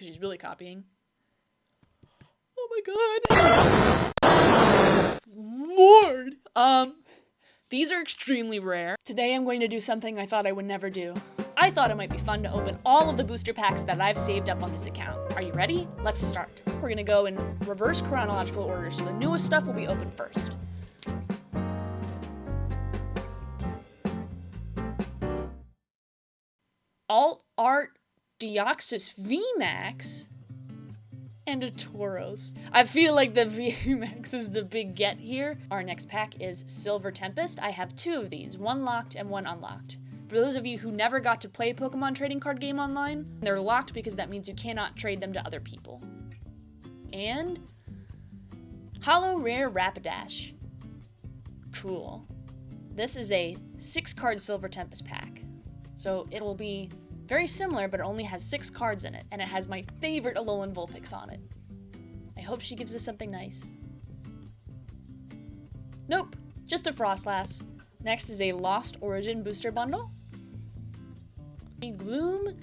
because she's really copying. Oh my god. Lord. These are extremely rare. Today I'm going to do something I thought I would never do. I thought it might be fun to open all of the booster packs that I've saved up on this account. Are you ready? Let's start. We're gonna go in reverse chronological order, so the newest stuff will be opened first. Alt Art Deoxys VMAX and a Tauros. I feel like the VMAX is the big get here. Our next pack is Silver Tempest. I have 2 of these, one locked and one unlocked. For those of you who never got to play a Pokemon trading card game online, they're locked because that means you cannot trade them to other people. And Holo Rare Rapidash. Cool. This is a 6-card Silver Tempest pack. So it'll be very similar, but it only has 6 cards in it, and it has my favorite Alolan Vulpix on it. I hope she gives us something nice. Nope, just a Frostlass. Next is a Lost Origin booster bundle, a Gloom,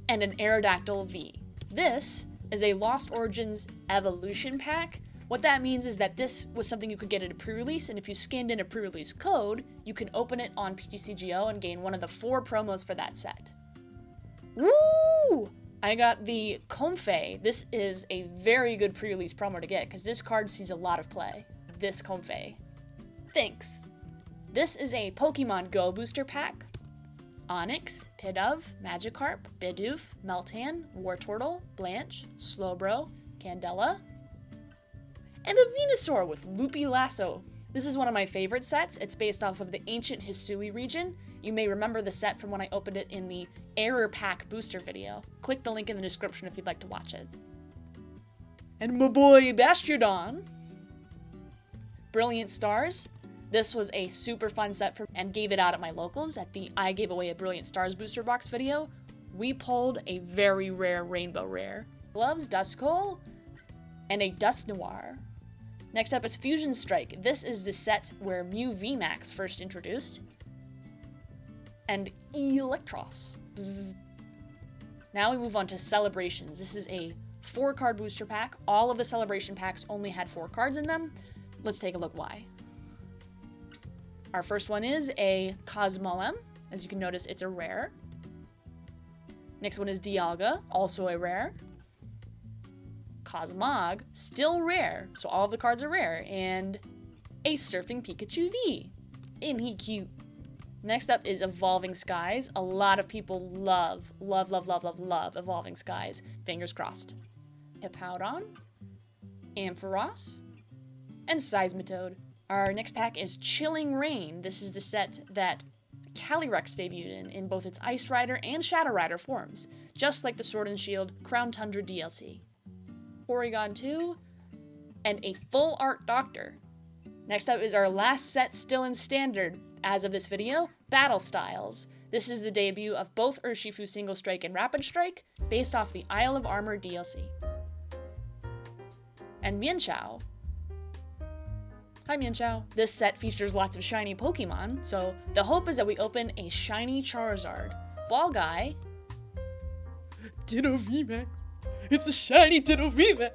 and an Aerodactyl V. This is a Lost Origins Evolution pack. What that means is that this was something you could get at a pre-release, and if you scanned in a pre-release code, you can open it on PTCGO and gain one of the 4 promos for that set. Woo! I got the 𝘺𝘭𝘭𝘪. This is a very good pre-release promo to get, because this card sees a lot of play. This 𝘺𝘭𝘭𝘪. Thanks. This is a Pokemon Go booster pack. Onyx, Pidove, Magikarp, Bidoof, Meltan, Wartortle, Blanche, Slowbro, Candela, and a Venusaur with Loopy Lasso. This is one of my favorite sets. It's based off of the ancient Hisui region. You may remember the set from when I opened it in the Error Pack booster video. Click the link in the description if you'd like to watch it. And my boy Bastiodon. Brilliant Stars. This was a super fun set and gave it out at my locals at the I Gave Away a Brilliant Stars booster box video. We pulled a very rare Rainbow Rare. Gloves, Duskull, and a Dusknoir. Next up is Fusion Strike. This is the set where Mew VMAX first introduced. And Electros. Bzz. Now we move on to Celebrations. This is a 4-card booster pack. All of the Celebration packs only had 4 cards in them. Let's take a look why. Our first one is a Cosmoem. As you can notice, it's a rare. Next one is Dialga, also a rare. Cosmog, still rare, so all of the cards are rare, and a Surfing Pikachu V. Ain't he cute? Next up is Evolving Skies. A lot of people love Evolving Skies. Fingers crossed. Hippowdon, Ampharos, and Seismitoad. Our next pack is Chilling Rain. This is the set that Calyrex debuted in both its Ice Rider and Shadow Rider forms, just like the Sword and Shield Crown Tundra DLC. Porygon 2, and a Full Art Doctor. Next up is our last set still in Standard, as of this video, Battle Styles. This is the debut of both Urshifu Single Strike and Rapid Strike, based off the Isle of Armor DLC. And Mienshao. Hi Mienshao. This set features lots of shiny Pokemon, so the hope is that we open a shiny Charizard. Ball Guy. Ditto VMAX. It's a shiny Ditto VMAX.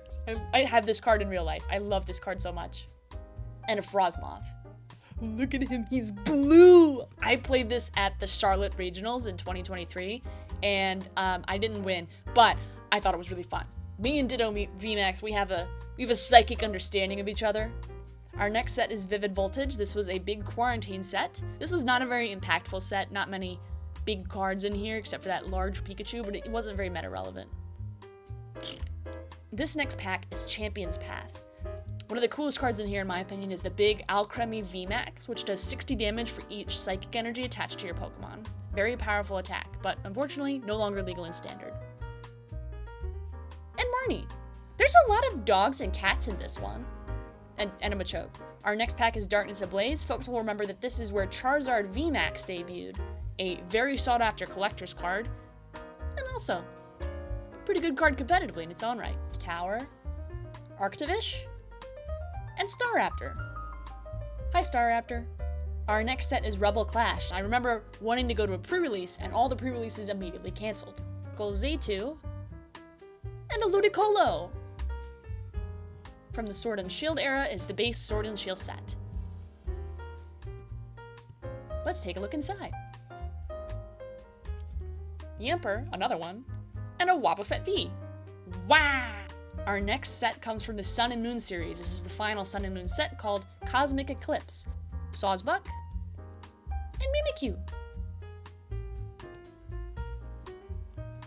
I have this card in real life. I love this card so much. And a Frosmoth. Look at him, he's blue! I played this at the Charlotte Regionals in 2023, and I didn't win, but I thought it was really fun. Me and Ditto VMAX, we have a psychic understanding of each other. Our next set is Vivid Voltage. This was a big quarantine set. This was not a very impactful set, not many big cards in here except for that large Pikachu, but it wasn't very meta relevant. This next pack is Champion's Path. One of the coolest cards in here, in my opinion, is the big Alcremie VMAX, which does 60 damage for each psychic energy attached to your Pokemon. Very powerful attack, but unfortunately, no longer legal in Standard. And Marnie. There's a lot of dogs and cats in this one. And a Machoke. Our next pack is Darkness Ablaze. Folks will remember that this is where Charizard VMAX debuted, a very sought-after collector's card, and also pretty good card competitively in its own right. Tower, Arctovish, and Staraptor. Hi Staraptor. Our next set is Rebel Clash. I remember wanting to go to a pre-release, and all the pre-releases immediately canceled. Zaytu, And a Ludicolo! From the Sword and Shield era is the base Sword and Shield set. Let's take a look inside. Yamper, another one, and a Wobbuffet V. Wow! Our next set comes from the Sun and Moon series. This is the final Sun and Moon set called Cosmic Eclipse. Sawsbuck and Mimikyu.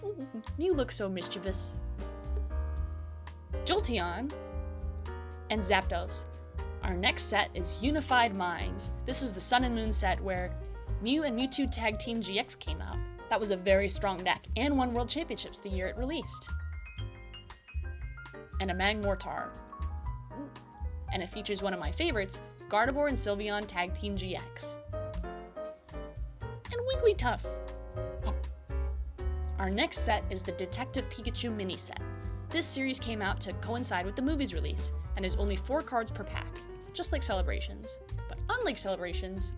Ooh, you look so mischievous. Jolteon and Zapdos. Our next set is Unified Minds. This is the Sun and Moon set where Mew and Mewtwo Tag Team GX came out. That was a very strong deck and won World Championships the year it released. And a Magmortar. And it features one of my favorites, Gardevoir and Sylveon Tag Team GX. And Wigglytuff. Our next set is the Detective Pikachu mini set. This series came out to coincide with the movie's release, and there's only 4 cards per pack, just like Celebrations. But unlike Celebrations,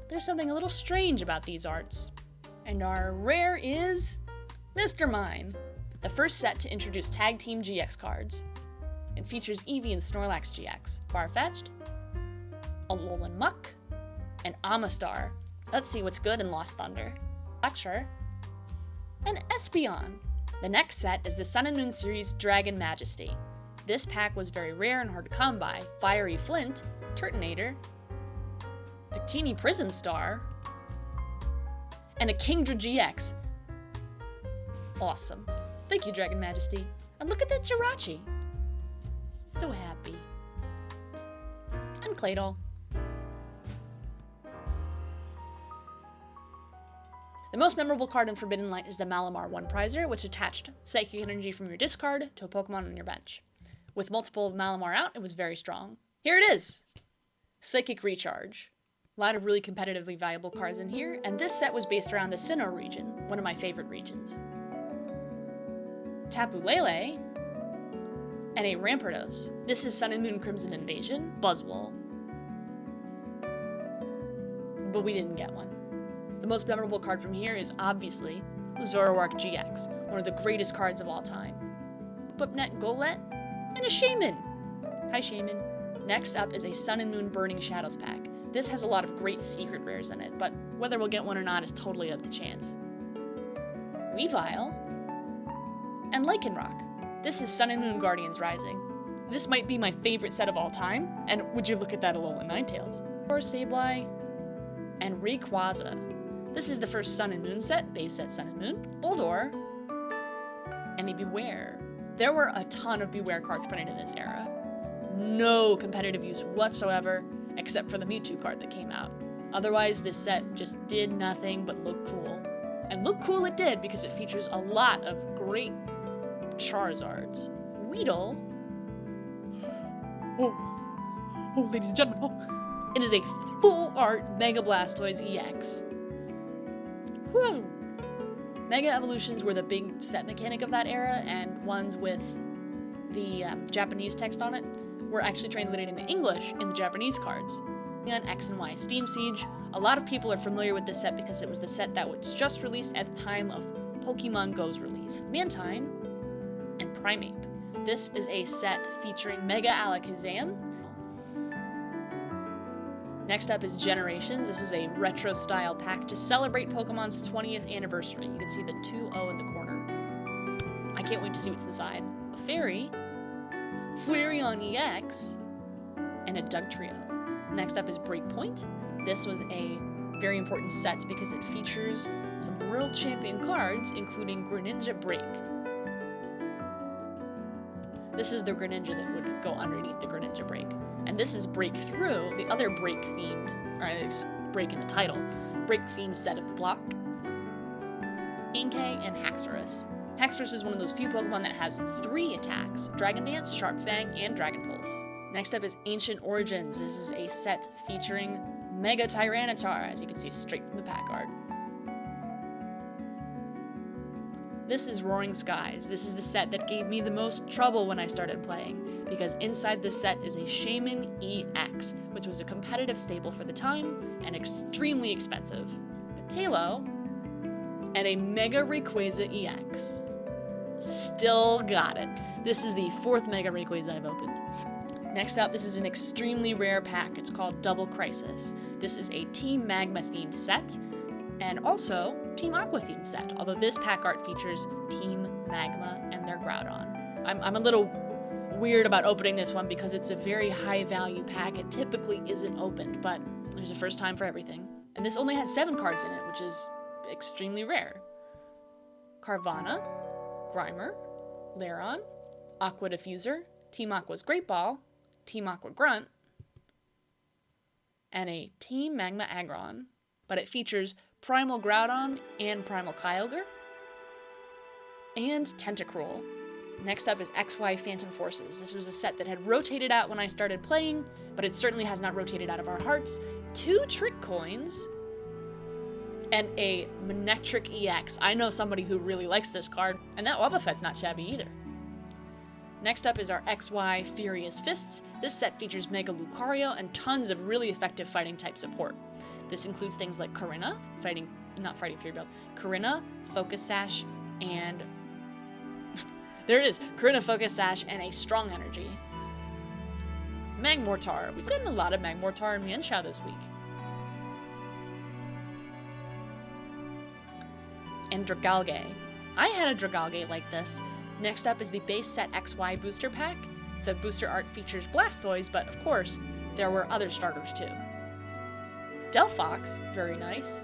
there's something a little strange about these arts. And our rare is Mr. Mime, the first set to introduce Tag Team GX cards. It features Eevee and Snorlax GX, Farfetch'd, Alolan Muck, and Amistar. Let's see what's good in Lost Thunder. Lecture, and Espeon. The next set is the Sun and Moon series Dragon Majesty. This pack was very rare and hard to come by. Fiery Flint, Turtonator, Victini Prism Star, and a Kingdra GX. Awesome. Thank you, Dragon Majesty. And look at that Jirachi. So happy. And Claydol. The most memorable card in Forbidden Light is the Malamar One Prizer, which attached Psychic Energy from your discard to a Pokemon on your bench. With multiple Malamar out, it was very strong. Here it is! Psychic Recharge. A lot of really competitively valuable cards in here, and this set was based around the Sinnoh region, one of my favorite regions. Tapu Lele, and a Rampardos. This is Sun and Moon Crimson Invasion, Buzzwole. But we didn't get one. The most memorable card from here is obviously Zoroark GX, one of the greatest cards of all time. Pupnet Golett, and a Shaman. Hi, Shaman. Next up is a Sun and Moon Burning Shadows pack. This has a lot of great secret rares in it, but whether we'll get one or not is totally up to chance. Weavile, and Lycanroc. This is Sun and Moon Guardians Rising. This might be my favorite set of all time, and would you look at that Alolan Ninetales. Or Sableye, and Rayquaza. This is the first Sun and Moon set, base set Sun and Moon. Boldore, and a Beware. There were a ton of Beware cards printed in this era. No competitive use whatsoever, except for the Mewtwo card that came out. Otherwise, this set just did nothing but look cool. And look cool it did, because it features a lot of great Charizards. Weedle. Oh, ladies and gentlemen, it is a full art Mega Blastoise EX. Whew. Mega Evolutions were the big set mechanic of that era, and ones with the Japanese text on it were actually translated into English in the Japanese cards. On X and Y Steam Siege, a lot of people are familiar with this set because it was the set that was just released at the time of Pokemon Go's release. Mantine and Primeape. This is a set featuring Mega Alakazam. Next up is Generations. This was a retro-style pack to celebrate Pokemon's 20th anniversary. You can see the 2-0 in the corner. I can't wait to see what's inside. A Fairy, Flareon EX, and a Dugtrio. Next up is Breakpoint. This was a very important set because it features some World Champion cards, including Greninja Break. This is the Greninja that would go underneath the Greninja Break. And this is Breakthrough, the other break-themed, or there's break in the title, break-themed set of the block. Inkay and Haxorus. Haxorus is one of those few Pokemon that has 3 attacks, Dragon Dance, Sharp Fang, and Dragon Pulse. Next up is Ancient Origins. This is a set featuring Mega Tyranitar, as you can see straight from the pack art. This is Roaring Skies. This is the set that gave me the most trouble when I started playing, because inside this set is a Shaman EX, which was a competitive staple for the time and extremely expensive. A Tailo, and a Mega Rayquaza EX. Still got it. This is the 4th Mega Rayquaza I've opened. Next up, this is an extremely rare pack. It's called Double Crisis. This is a Team Magma themed set, and also Team Aqua themed set, although this pack art features Team Magma and their Groudon. I'm a little weird about opening this one because it's a very high value pack. It typically isn't opened, but there's a first time for everything. And this only has 7 cards in it, which is extremely rare. Carvanha, Grimer, Lairon, Aqua Diffuser, Team Aqua's Great Ball, Team Aqua Grunt, and a Team Magma Aggron, but it features Primal Groudon and Primal Kyogre, and Tentacruel. Next up is XY Phantom Forces. This was a set that had rotated out when I started playing, but it certainly has not rotated out of our hearts. 2 Trick Coins, and a Manectric EX. I know somebody who really likes this card, and that Wobbuffet's not shabby either. Next up is our XY Furious Fists. This set features Mega Lucario and tons of really effective fighting type support. This includes things like Corinna, not fighting Fury Belt, Corinna, Focus Sash, and there it is, Corinna, Focus Sash, and a Strong Energy. Magmortar. We've gotten a lot of Magmortar and Mienshao this week. And Dragalge. I had a Dragalge like this. Next up is the base set XY booster pack. The booster art features Blastoise, but of course, there were other starters too. Delphox, very nice,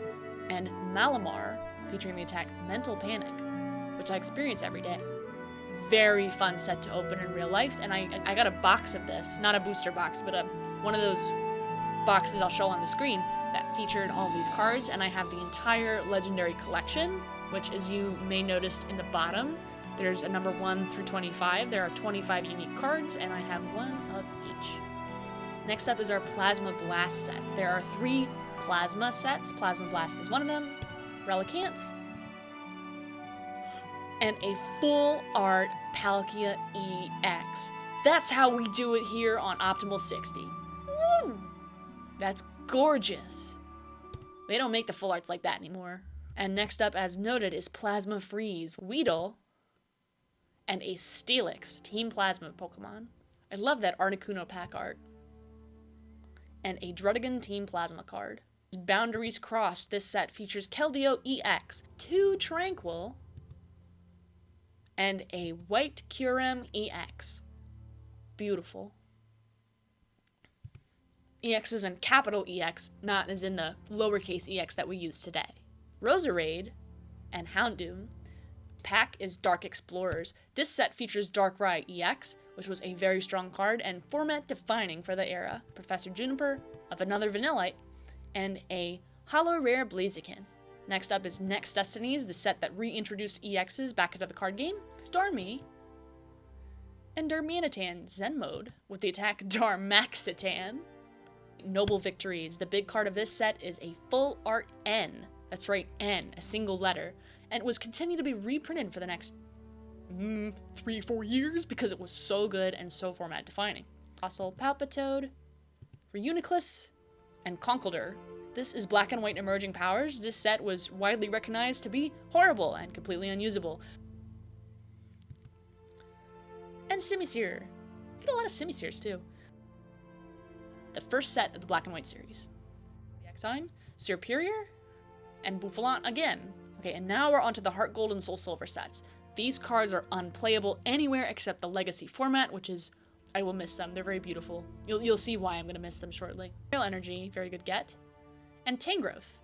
and Malamar, featuring the attack Mental Panic, which I experience every day. Very fun set to open in real life, and I got a box of this, not a booster box, but one of those boxes I'll show on the screen that featured all these cards, and I have the entire Legendary Collection, which, as you may noticed in the bottom, there's a number 1 through 25. There are 25 unique cards, and I have 1 of each. Next up is our Plasma Blast set. There are 3 Plasma sets. Plasma Blast is one of them. Relicanth. And a full art Palkia EX. That's how we do it here on Optimal 60. Woo! That's gorgeous. They don't make the full arts like that anymore. And next up, as noted, is Plasma Freeze, Weedle, and a Steelix, Team Plasma Pokemon. I love that Articuno pack art. And a Druddigon Team Plasma card. Boundaries Crossed. This set features Keldeo EX, 2 Tranquil, and a White Kyurem EX. Beautiful. EX is in capital EX, not as in the lowercase EX that we use today. Roserade and Houndoom. Pack is Dark Explorers. This set features Darkrai EX, which was a very strong card and format defining for the era. Professor Juniper of another Vanillite, and a Holo Rare Blaziken. Next up is Next Destinies, the set that reintroduced EXs back into the card game. Starmie and Darmanitan Zen Mode with the attack Darmaxitan. Noble Victories. The big card of this set is a full art N. That's right, N, a single letter. And it was continued to be reprinted for the next 3-4 years because it was so good and so format defining. Fossil Palpitoad, Reuniclus, and Conkeldurr. This is Black and White Emerging Powers. This set was widely recognized to be horrible and completely unusable. And Simisear. Get a lot of Simisears too. The first set of the Black and White series. Exine, Serperior, and Bouffalant again. Okay, and now we're onto the Heart Gold and Soul Silver sets. These cards are unplayable anywhere except the Legacy format, which is, I will miss them. They're very beautiful. You'll see why I'm going to miss them shortly. Real Energy, very good get. And Tangrowth.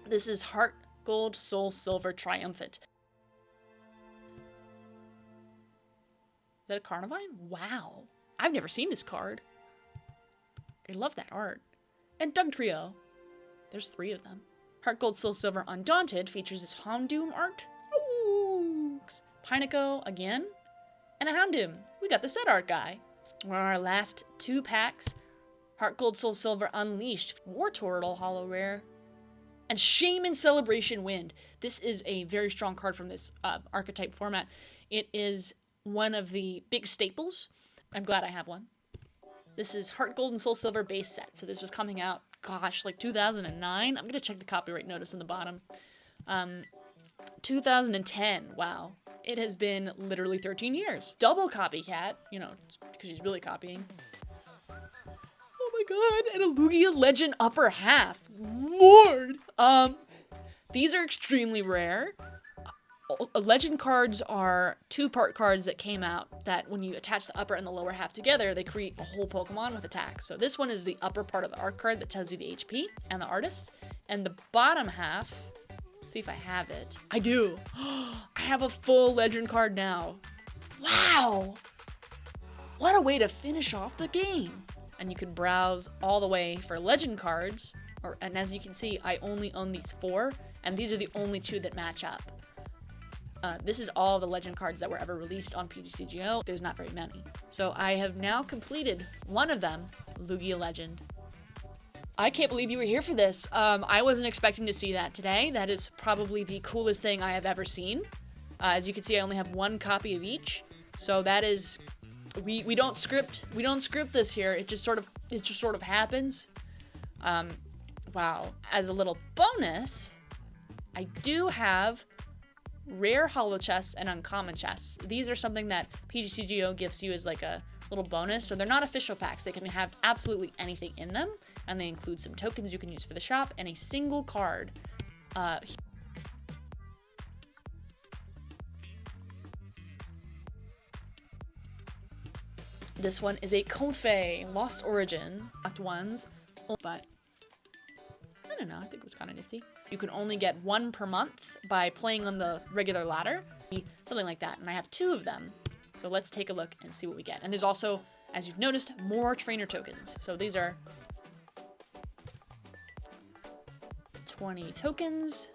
This is Heart Gold, Soul Silver Triumphant. Is that a Carnivine? Wow. I've never seen this card. I love that art. And Dugtrio. There's 3 of them. Heart Gold, Soul Silver Undaunted features this Houndoom art. Ooh. Pineco again. And a Houndoom. We got the set art guy. We're on our last 2 packs. Heart Gold, Soul Silver Unleashed. Wartortle Holo Rare. And Shaman Celebration Wind. This is a very strong card from this archetype format. It is one of the big staples. I'm glad I have one. This is Heart Gold and Soul Silver base set. So this was coming out, gosh, like 2009. I'm going to check the copyright notice on the bottom. 2010. Wow. It has been literally 13 years. Double copycat, you know, because she's really copying. Oh my god, and a Lugia Legend upper half. Lord! These are extremely rare. Legend cards are two-part cards that came out that when you attach the upper and the lower half together, they create a whole Pokemon with attacks. So this one is the upper part of the art card that tells you the HP and the artist. And the bottom half, let's see if I have it. I do. I have a full legend card now. Wow! What a way to finish off the game. And you can browse all the way for legend cards. And as you can see, I only own these 4, and these are the only 2 that match up. This is all the legend cards that were ever released on PTCGO. There's not very many. So I have now completed one of them, Lugia Legend. I can't believe you were here for this. I wasn't expecting to see that today. That is probably the coolest thing I have ever seen. As you can see, I only have 1 copy of each. So that is, we don't script this here. It just sort of happens. Wow. As a little bonus, I do have rare holo chests and uncommon chests. These are something that PTCGO gives you as like a little bonus. So they're not official packs. They can have absolutely anything in them. And they include some tokens you can use for the shop and a single card. This one is a 𝘺𝘭𝘭𝘪𝘯𝘨 Lost Origin. Locked ones. But I don't know, I think it was kind of nifty. You can only get 1 per month by playing on the regular ladder. Something like that. And I have 2 of them. So let's take a look and see what we get. And there's also, as you've noticed, more trainer tokens. So these are 20 tokens.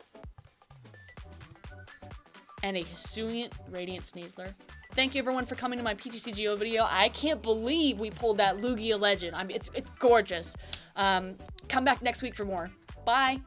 And a Hisuian Radiant Sneasler. Thank you everyone for coming to my PTCGO video. I can't believe we pulled that Lugia Legend. I mean, it's gorgeous. Come back next week for more. Bye.